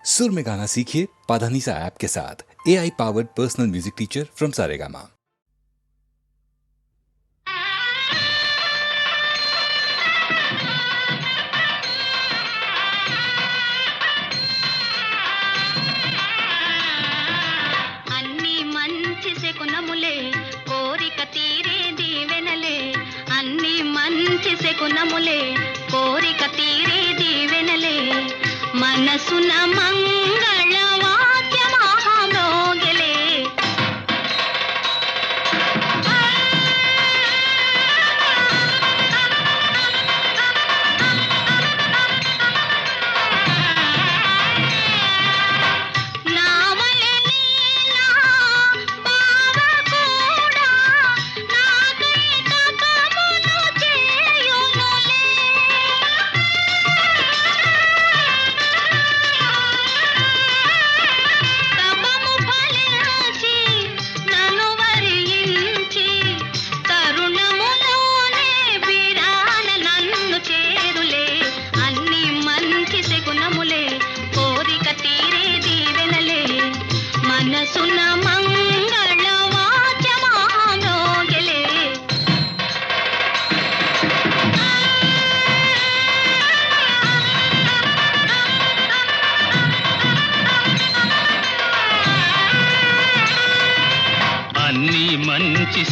सुर में गाना सीखिए पाधानीसा ऐप के साथ। AI powered personal music teacher from Saregama. కునములే కోరిక తీరే దీవెనలే మనసున మంగళ వాద్యమహామోగలే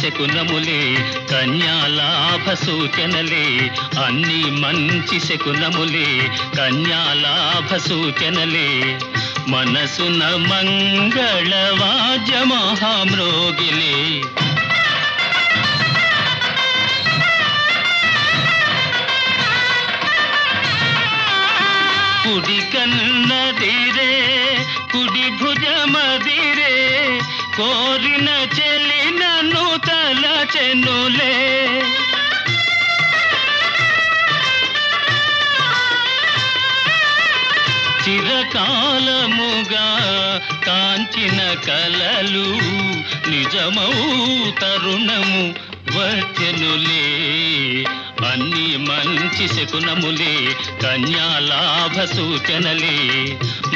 శకునములే కన్యాలాభ సూచనలే అన్ని మంచి శకునములే కన్యాలాభ సూచనలే మనసున మంగళ వాద్య మహామ్రోగిలే కుడి కన్నదిరే కుడి భుజమదిరే కోరిన చెలి నన్ను తలచెనులే చిరకాలముగా కాంచిన కలలు నిజమౌ తరుణము వచ్చెనులే అన్ని మంచి శకునములే కన్యాలాభ సూచనలే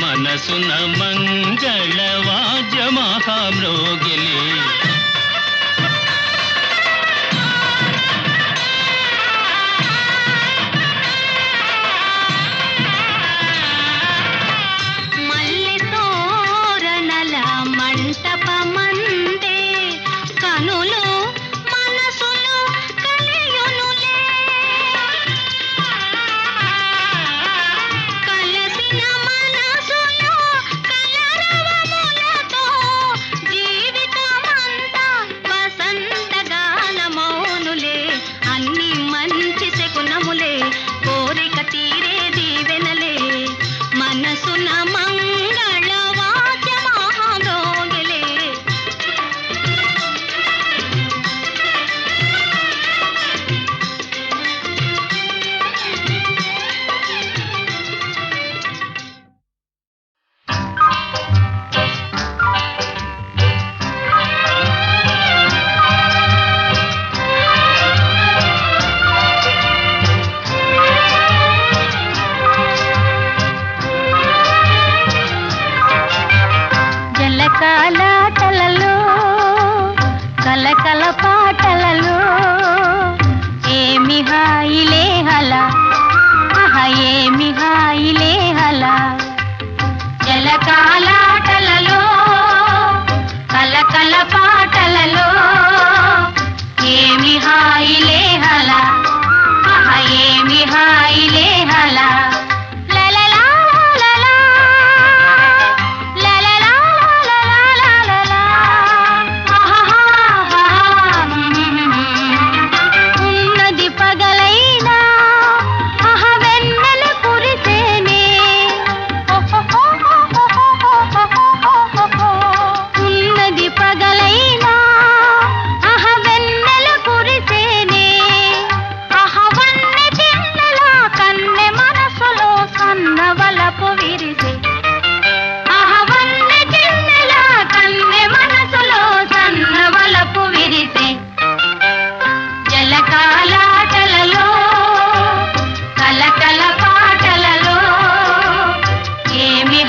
మనసున మంగళ వాద్య మహామ్రోగిలే మనసు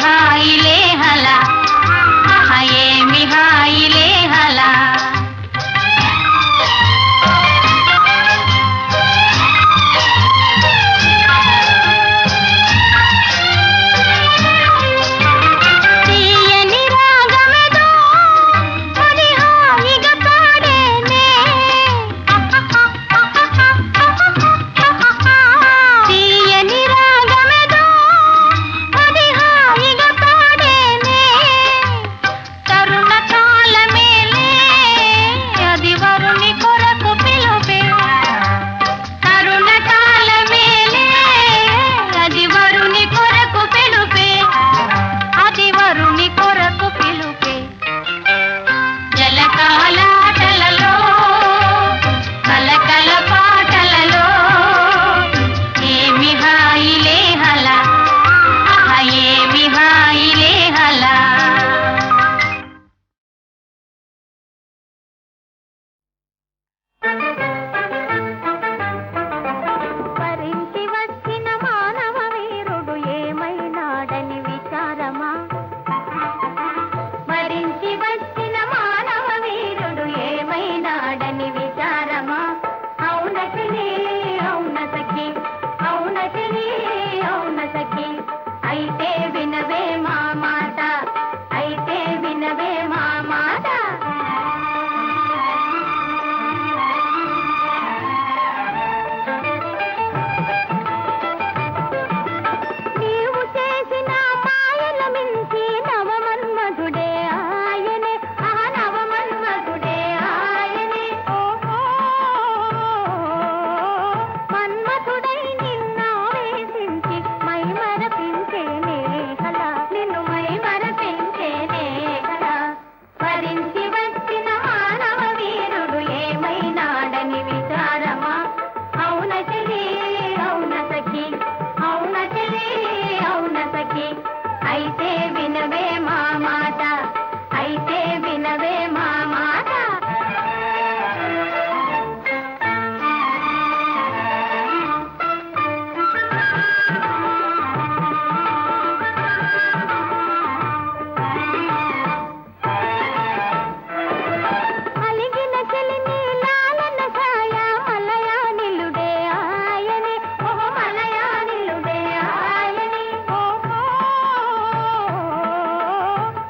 హాయిలే హలా ఏమి హాయిలే హలా తీయని రాగమేదో అది హాయిగా పాడేనే తీయని రాగమేదో అది హాయిగా పాడేనే తరుణ కాలమేలే అది వరుని కొరకు పిలుపే తరుణ కాలమేలే అది వరుని కొరకు పిలుపే అది వరుని కొరకు పిలుపే జలకాలాటలలో కలకల పాటలలో ఏమి హాయిలే హలా ఏమి హాయిలే హలా వరించి వచ్చిన మానవ వీరుడు ఏమైనాడని విచారమా వరించి వచ్చిన మానవ వీరుడు ఏమైనాడని విచారమా అవునటిని అవునతకి అవునటిని అవునతకి అయితే వినవే మా మాట అయితే వినవే మా మాట నీవు చేసిన మాయల మించి నవమన్మధుడే ఆయనే నవమన్మధుడే ఆయనే మన్మధుడై నిన్నావేశించి మై మరపించేనే కలా నిన్ను మై మరపించేనే కలా వరించి వచ్చిన మానవ వీరుడు ఏమైనాడని విచారమా అవునచలి అవునతకి అవునచలి అవునతకి అయితే వినవే మా మాట అయితే వినవే మా మాట అలిగిన చెలిని లాలన ఛాయ మలయానిలుడే ఆయనే మలయానిలుడే ఆయనే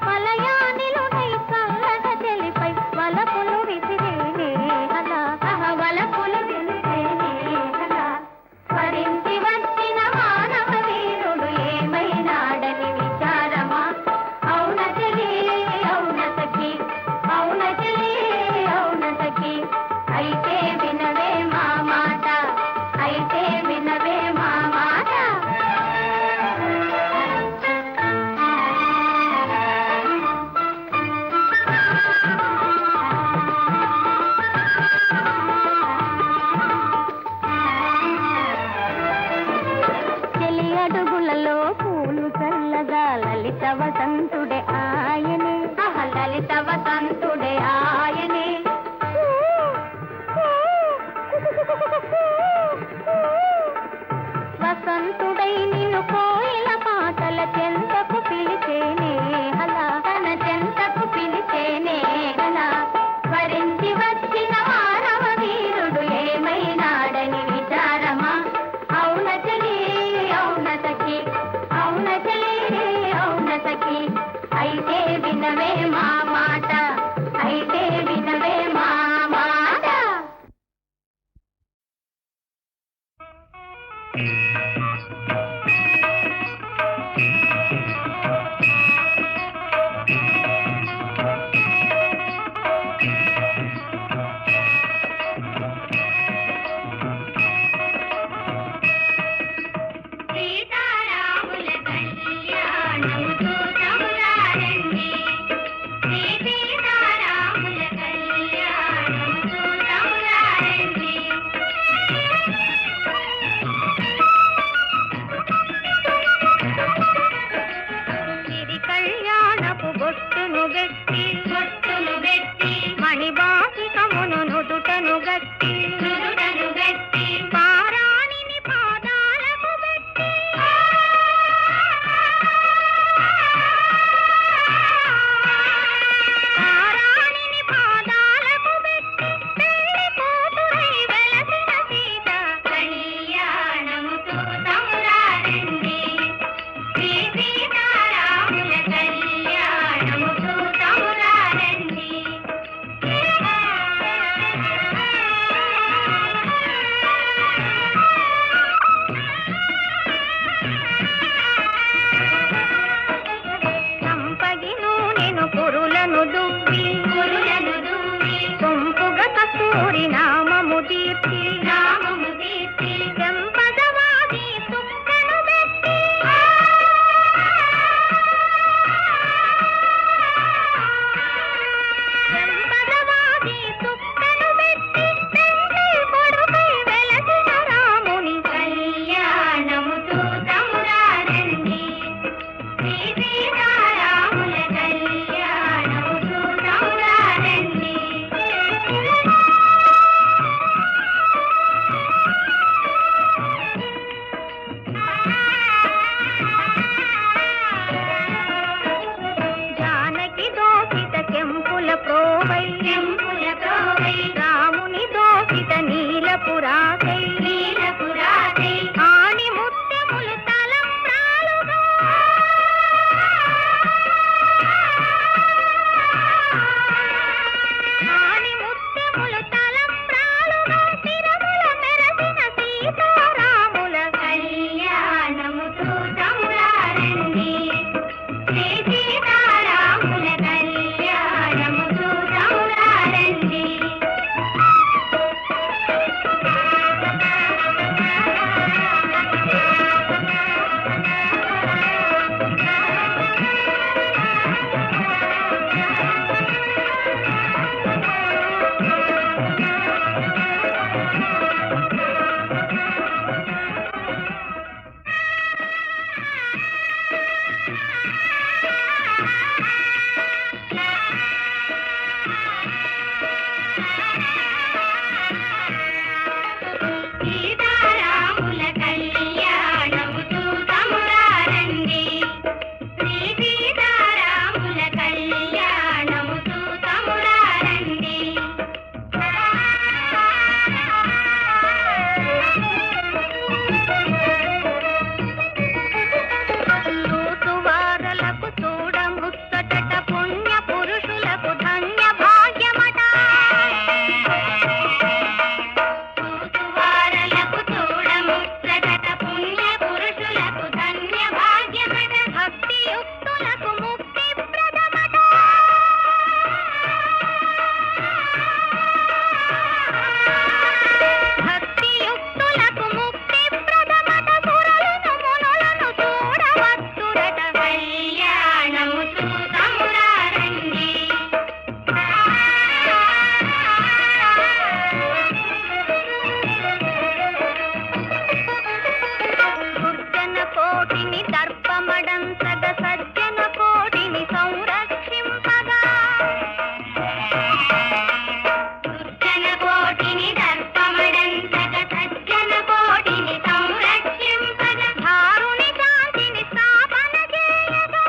మలయానిలుడై చల్లట చెలిపై వలపులు విసిరేనే హలా వలపులు విసిరేనే హలా వరించి వచ్చిన మానవ వీరుడు ఏమైనాడని విచారమా అవునచలి అవునతకి అవునచలి అవునతకి అయితే వినవే మా మాట అయితే వినవే మా మాట చెలి అడుగులలో పూలు చల్లగా లలిత వసంతుడే ఆయనే లలిత వసంతుడే ఆయనే వసంతుడై నిన్ను కోయిల పాటల చెంతకు పిలిచేనే హలా తన చెంతకు పిలిచేనే హలా వరించి వచ్చిన మానవ వీరుడు ఏమైనాడని విచారమా అవునచలి అవునతకి అవునచలి అవునతకి అయితే వినవే మా మాట అయితే వినవే మా మాట సీతారాముల కళ్యాణం చూసమురారండి సీతారాముల కళ్యాణం చూసమురారండి సిరి కళ్యాణపు బొట్టును గట్టి మణిబాసికమును నుదుటను గట్టి పారాణిని పాదాలకు గట్టి శ్రీ సీతారాముల కళ్యాణము చూద్దామురారండి. సీతారాముల కళ్యాణము చూద్దామురారండి. శ్రీ సీతారాముల కళ్యాణము చూద్దామురారండి. చూసువారలకు చూడముచ్చటట పుణ్య పురుషులకు ధన్య భాగ్యమట. చూసువారలకు చూడముచ్చటట పుణ్య పురుషులకు ధన్య భాగ్యమట. భక్తియుక్తులకు ముక్తి ప్రదమట. భక్తియుక్తులకు ముక్తి ప్రదమట. సురలను మునులను చూడవచ్చురట. కళ్యాణము చూద్దామురారండి. దుర్జన కోటిని దర్పమడంతగ సజ్జన కోటిని సంరక్షింపగా. దుర్జన కోటిని దర్పమడంతగ సజ్జన కోటిని సంరక్షింపగా. ధారుని శాంతిని స్థాపన చేయగా.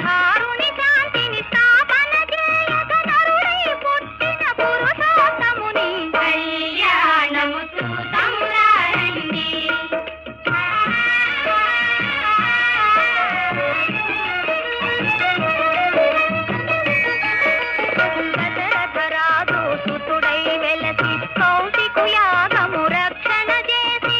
ధారుని శాంతిని స్థాపన చేయగా. నరుడై పుట్టిన పురుషోత్తముని కళ్యాణము చూద్దామురారండి. దశరథరాజు సుతుడై వెలసి కౌశికు యాగము రక్షణ చేసి.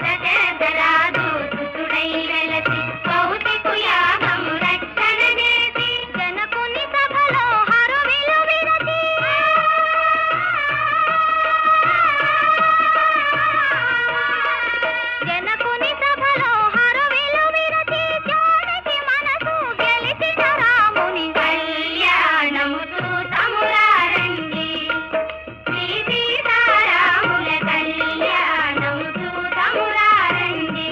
దశరథరాజు సుతుడై వెలసి కౌశికు యాగము రక్షణ చేసి. జనకుని సభలో హరువిలు విరచి. జనకుని సభలో హరువిలు విరచి. జానకి మనసు గెలిచిన రాముని కళ్యాణము చూద్దామురారండి. శ్రీ సీతారాముల కళ్యాణము చూద్దామురారండి.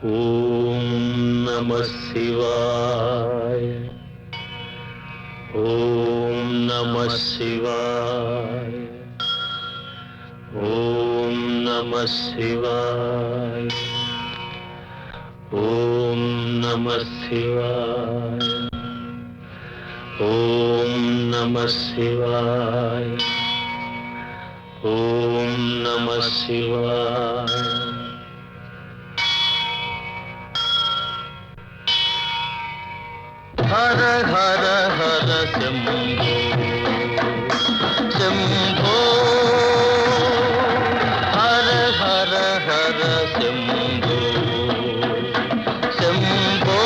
ఓం నమః శివాయ. ఓం నమః శివాయ. ఓం నమః శివాయ. ఓం నమః శివాయ. ఓం నమః శివాయ. ఓం నమః శివాయ. హర హర హర శంభో శంభో. హర హర హర శంభో శంభో.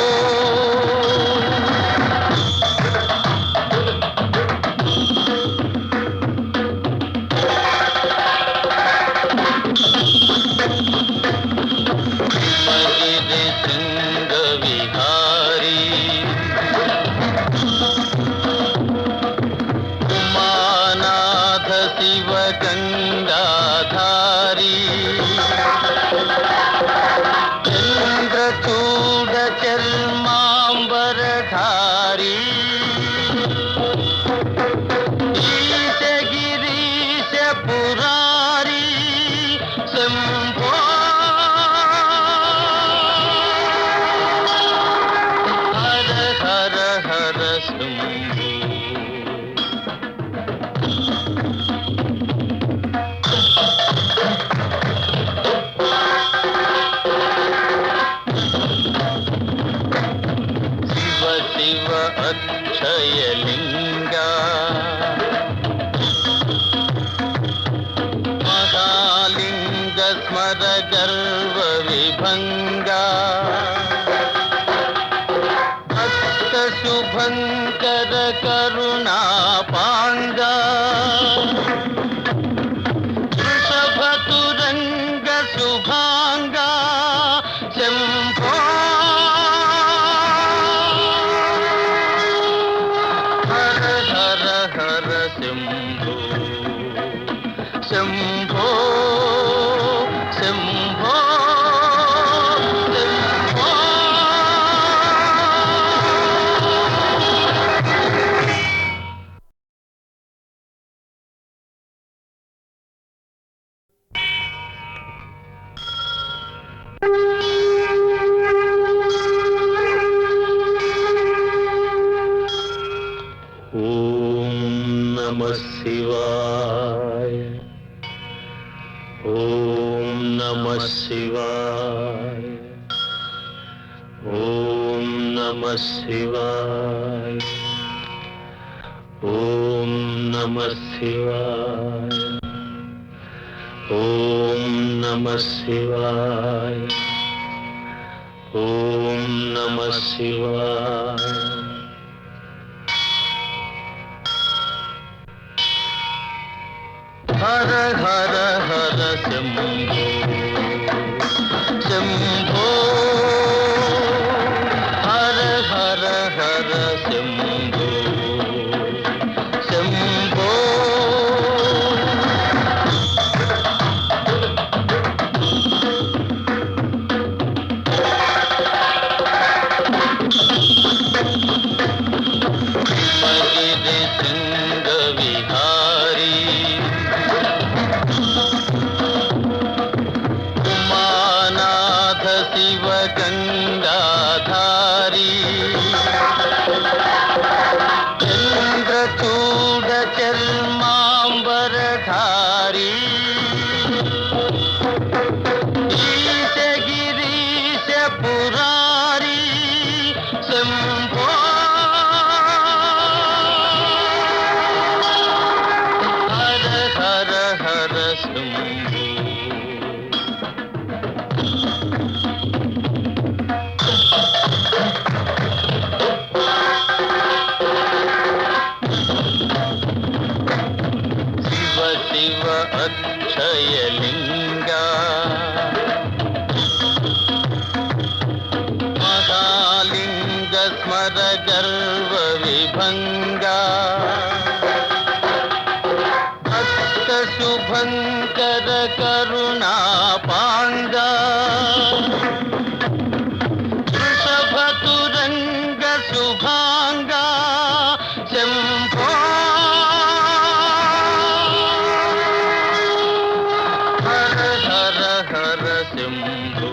శ్రీమగిరి శృంగ విహారీ భంగా భక్త శుభంకర కరుణా పాంగా వృషభతురంగ శుభాంగా శంభో హర హర హర శంభో శంభో శంభో శంభో ఓం నమః శివాయ ఓం నమః శివాయ ఓం నమః శివాయ ఓం నమః శివాయ ఓం నమః శివాయ ఓం నమః శివాయ హర హర హర శంభో శంభో హర హర హర శంభో శంభో భగిరి శృంగ విహారీ ఉమానాథ శివ గంగాధారీ చంద్రచూడ చర్మాంబరధారీ ఈశ గిరీశ పురారీ శంభో హర హర హర శంభో శివ శివ అక్షయలింగా మహాలింగ స్మర గర్వ విభంగా భక్త శుభంకర కరుణా పాంగా వృషభతురంగ శుభాంగా శంభో హర హర హర శంభో